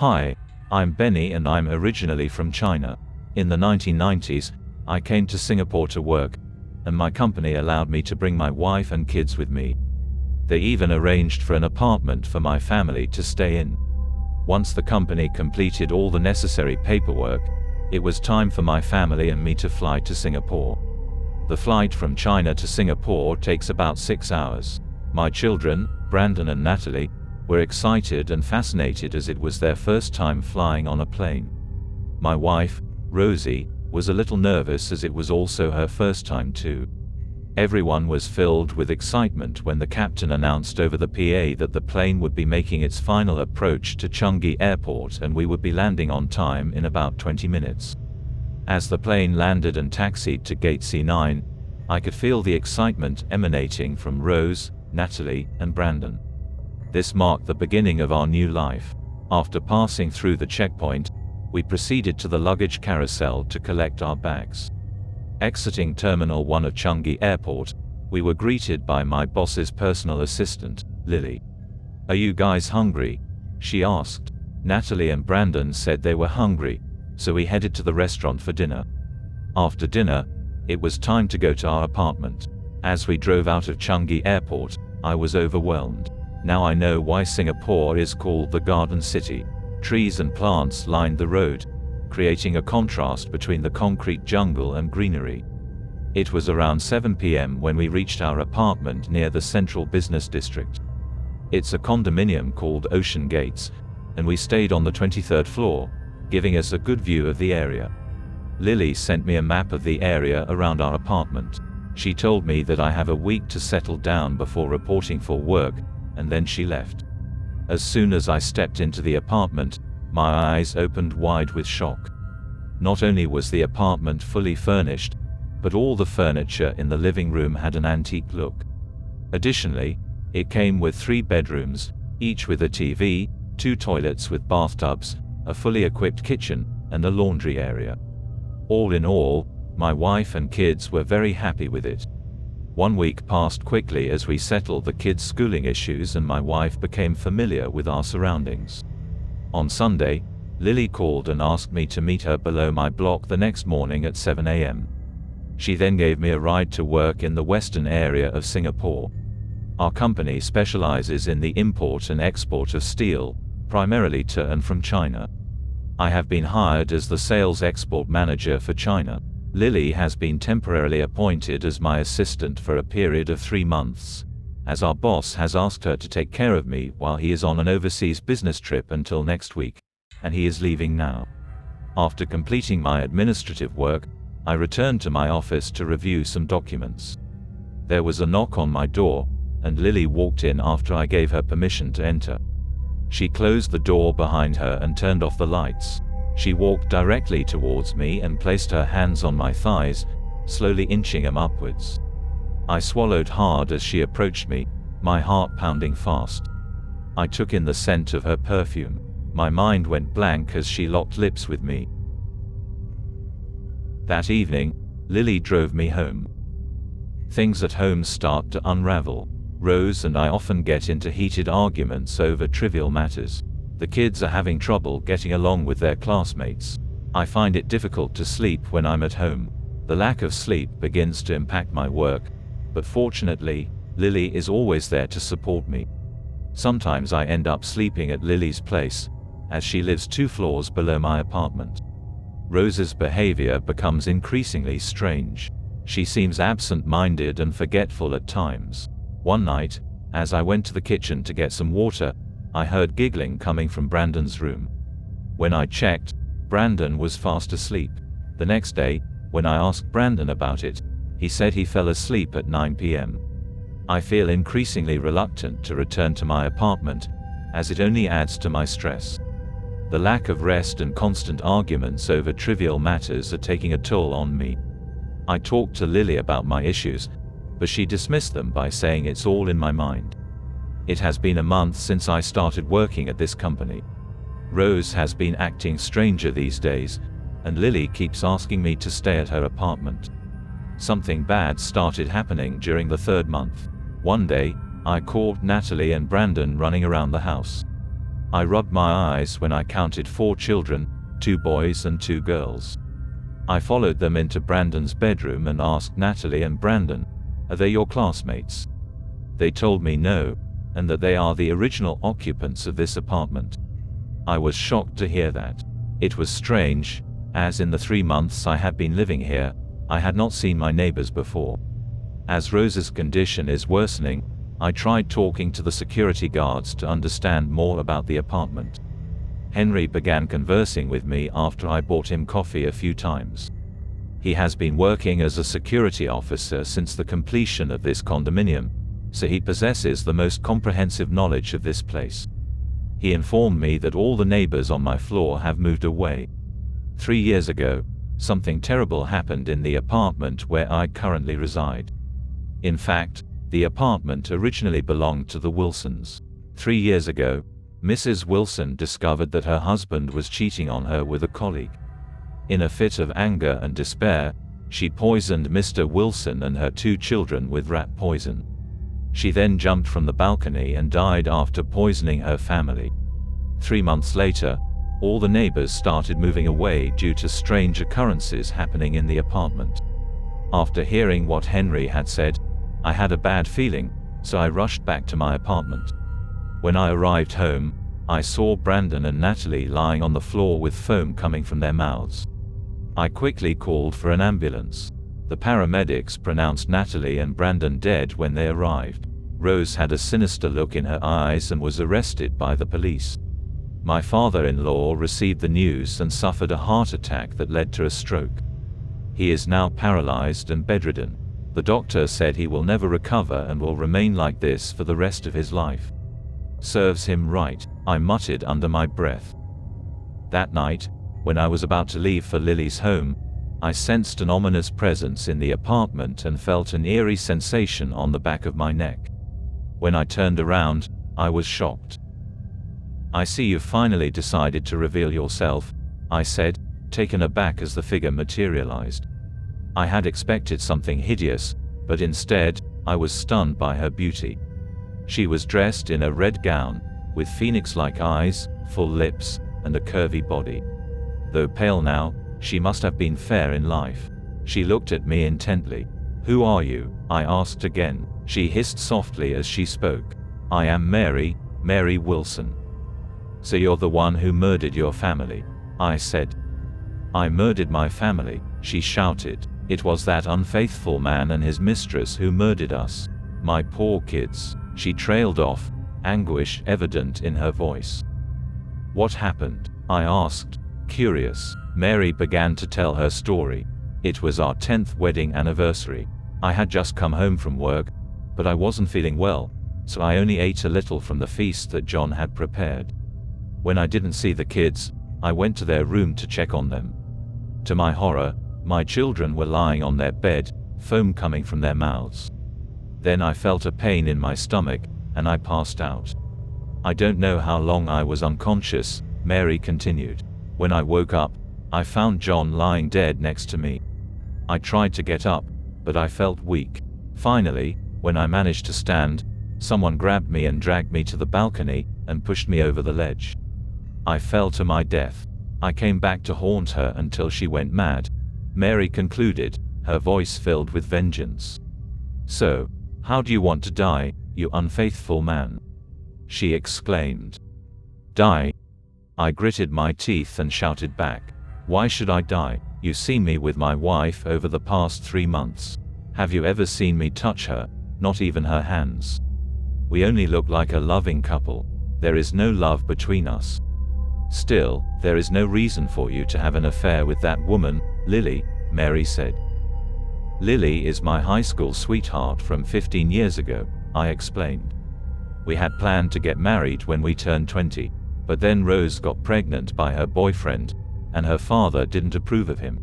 Hi, I'm Benny and I'm originally from China. In the 1990s, I came to Singapore to work, and my company allowed me to bring my wife and kids with me. They even arranged for an apartment for my family to stay in. Once the company completed all the necessary paperwork, it was time for my family and me to fly to Singapore. The flight from China to Singapore takes about 6 hours. My children, Brandon and Natalie, were excited and fascinated as it was their first time flying on a plane. My wife, Rosie, was a little nervous as it was also her first time too. Everyone was filled with excitement when the captain announced over the PA that the plane would be making its final approach to Changi Airport and we would be landing on time in about 20 minutes. As the plane landed and taxied to Gate C9, I could feel the excitement emanating from Rose, Natalie, and Brandon. This marked the beginning of our new life. After passing through the checkpoint, we proceeded to the luggage carousel to collect our bags. Exiting Terminal 1 of Changi Airport, we were greeted by my boss's personal assistant, Lily. "Are you guys hungry?" she asked. Natalie and Brandon said they were hungry, so we headed to the restaurant for dinner. After dinner, it was time to go to our apartment. As we drove out of Changi Airport, I was overwhelmed. Now I know why Singapore is called the Garden City. Trees and plants lined the road, creating a contrast between the concrete jungle and greenery. It was around 7 p.m. when we reached our apartment near the Central Business District. It's a condominium called Ocean Gates, and we stayed on the 23rd floor, giving us a good view of the area. Lily sent me a map of the area around our apartment. She told me that I have a week to settle down before reporting for work, and then she left. As soon as I stepped into the apartment, my eyes opened wide with shock. Not only was the apartment fully furnished, but all the furniture in the living room had an antique look. Additionally, it came with 3 bedrooms, each with a TV, 2 toilets with bathtubs, a fully equipped kitchen, and a laundry area. All in all, my wife and kids were very happy with it. 1 week passed quickly as we settled the kids' schooling issues and my wife became familiar with our surroundings. On Sunday, Lily called and asked me to meet her below my block the next morning at 7 a.m. She then gave me a ride to work in the western area of Singapore. Our company specializes in the import and export of steel, primarily to and from China. I have been hired as the sales export manager for China. Lily has been temporarily appointed as my assistant for a period of 3 months, as our boss has asked her to take care of me while he is on an overseas business trip until next week, and he is leaving now. After completing my administrative work, I returned to my office to review some documents. There was a knock on my door, and Lily walked in after I gave her permission to enter. She closed the door behind her and turned off the lights. She walked directly towards me and placed her hands on my thighs, slowly inching them upwards. I swallowed hard as she approached me, my heart pounding fast. I took in the scent of her perfume. My mind went blank as she locked lips with me. That evening, Lily drove me home. Things at home start to unravel. Rose and I often get into heated arguments over trivial matters. The kids are having trouble getting along with their classmates. I find it difficult to sleep when I'm at home. The lack of sleep begins to impact my work, but fortunately, Lily is always there to support me. Sometimes I end up sleeping at Lily's place, as she lives 2 floors below my apartment. Rose's behavior becomes increasingly strange. She seems absent-minded and forgetful at times. One night, as I went to the kitchen to get some water, I heard giggling coming from Brandon's room. When I checked, Brandon was fast asleep. The next day, when I asked Brandon about it, he said he fell asleep at 9 p.m. I feel increasingly reluctant to return to my apartment, as it only adds to my stress. The lack of rest and constant arguments over trivial matters are taking a toll on me. I talked to Lily about my issues, but she dismissed them by saying it's all in my mind. It has been a month since I started working at this company. Rose has been acting stranger these days, and Lily keeps asking me to stay at her apartment. Something bad started happening during the 3rd month. One day, I caught Natalie and Brandon running around the house. I rubbed my eyes when I counted 4 children, 2 boys and 2 girls. I followed them into Brandon's bedroom and asked Natalie and Brandon, "Are they your classmates?" They told me no, and that they are the original occupants of this apartment. I was shocked to hear that. It was strange, as in the 3 months I had been living here, I had not seen my neighbors before. As Rose's condition is worsening, I tried talking to the security guards to understand more about the apartment. Henry began conversing with me after I bought him coffee a few times. He has been working as a security officer since the completion of this condominium, so he possesses the most comprehensive knowledge of this place. He informed me that all the neighbors on my floor have moved away. 3 years ago, something terrible happened in the apartment where I currently reside. In fact, the apartment originally belonged to the Wilsons. 3 years ago, Mrs. Wilson discovered that her husband was cheating on her with a colleague. In a fit of anger and despair, she poisoned Mr. Wilson and her 2 children with rat poison. She then jumped from the balcony and died after poisoning her family. 3 months later, all the neighbors started moving away due to strange occurrences happening in the apartment. After hearing what Henry had said, I had a bad feeling, so I rushed back to my apartment. When I arrived home, I saw Brandon and Natalie lying on the floor with foam coming from their mouths. I quickly called for an ambulance. The paramedics pronounced Natalie and Brandon dead when they arrived. Rose had a sinister look in her eyes and was arrested by the police. My father-in-law received the news and suffered a heart attack that led to a stroke. He is now paralyzed and bedridden. The doctor said he will never recover and will remain like this for the rest of his life. Serves him right, I muttered under my breath. That night, when I was about to leave for Lily's home, I sensed an ominous presence in the apartment and felt an eerie sensation on the back of my neck. When I turned around, I was shocked. "I see you've finally decided to reveal yourself," I said, taken aback as the figure materialized. I had expected something hideous, but instead, I was stunned by her beauty. She was dressed in a red gown, with phoenix-like eyes, full lips, and a curvy body. Though pale now, she must have been fair in life. She looked at me intently. "Who are you?" I asked again. She hissed softly as she spoke. "I am Mary, Mary Wilson." "So you're the one who murdered your family," I said. "I murdered my family," she shouted. "It was that unfaithful man and his mistress who murdered us. My poor kids." She trailed off, anguish evident in her voice. "What happened?" I asked, curious. Mary began to tell her story. "It was our 10th wedding anniversary. I had just come home from work, but I wasn't feeling well, so I only ate a little from the feast that John had prepared. When I didn't see the kids, I went to their room to check on them. To my horror, my children were lying on their bed, foam coming from their mouths. Then I felt a pain in my stomach, and I passed out. I don't know how long I was unconscious," Mary continued. "When I woke up, I found John lying dead next to me. I tried to get up, but I felt weak. Finally, when I managed to stand, someone grabbed me and dragged me to the balcony, and pushed me over the ledge. I fell to my death. I came back to haunt her until she went mad," Mary concluded, her voice filled with vengeance. "So, how do you want to die, you unfaithful man?" she exclaimed. "Die?" I gritted my teeth and shouted back. "Why should I die? You've seen me with my wife over the past 3 months. Have you ever seen me touch her? Not even her hands. We only look like a loving couple. There is no love between us. Still, there is no reason for you to have an affair with that woman, Lily," Mary said. "Lily is my high school sweetheart from 15 years ago," I explained. "We had planned to get married when we turned 20, but then Rose got pregnant by her boyfriend, and her father didn't approve of him.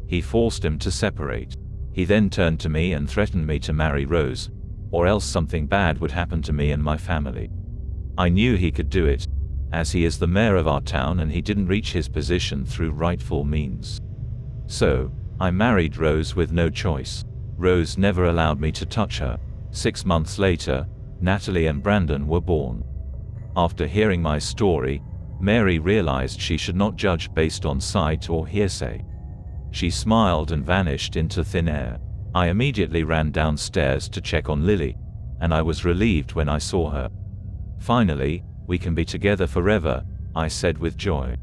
He forced him to separate. He then turned to me and threatened me to marry Rose, or else something bad would happen to me and my family. I knew he could do it, as he is the mayor of our town and he didn't reach his position through rightful means. So, I married Rose with no choice. Rose never allowed me to touch her. 6 months later, Natalie and Brandon were born. After hearing my story, Mary realized she should not judge based on sight or hearsay. She smiled and vanished into thin air. I immediately ran downstairs to check on Lily, and I was relieved when I saw her. "Finally, we can be together forever," I said with joy.